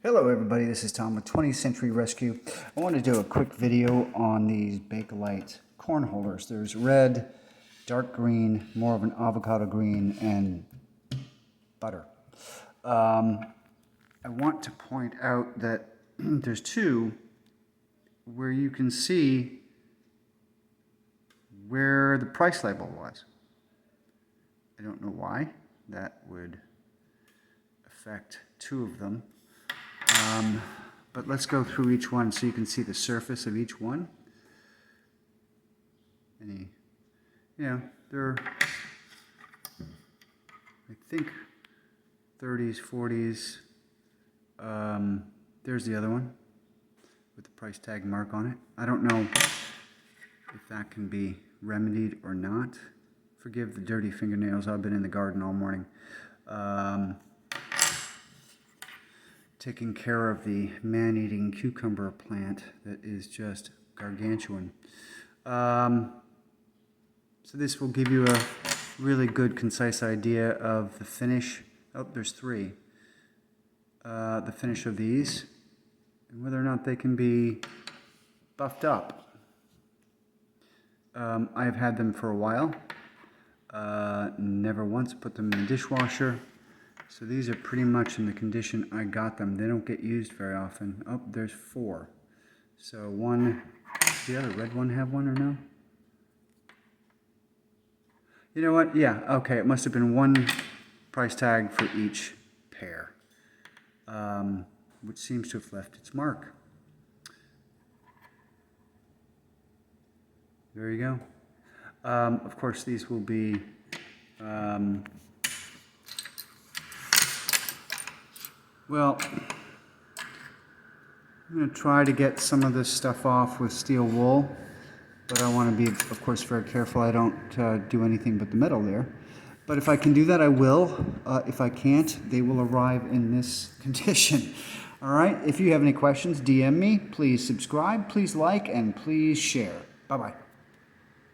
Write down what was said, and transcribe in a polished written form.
Hello everybody, this is Tom with 20th Century Rescue. I want to do a quick video on these Bakelite corn holders. There's red, dark green, more of an avocado green, and butter. I want to point out that there's two where you can see where the price label was. I don't know why that would affect two of them. But let's go through each one so you can see the surface of each one. They're, I think, 30s, 40s. There's the other one with the price tag mark on it. I don't know if that can be remedied or not. Forgive the dirty fingernails. I've been in the garden all morning. Taking care of the man-eating cucumber plant that is just gargantuan. So this will give you a really good, concise idea of the finish. Oh, there's three. The finish of these, and whether or not they can be buffed up. I've had them for a while. Never once put them in the dishwasher. So these are pretty much in the condition I got them. They don't get used very often. Oh, there's four. So one, does the other red one have one or no? You know what? Yeah, okay, it must have been one price tag for each pair, which seems to have left its mark. There you go. Of course, these will be well, I'm going to try to get some of this stuff off with steel wool, but I want to be, of course, very careful I don't do anything but the metal there. But if I can do that, I will. If I can't, they will arrive in this condition. All right, if you have any questions, DM me. Please subscribe, please like, and please share. Bye-bye.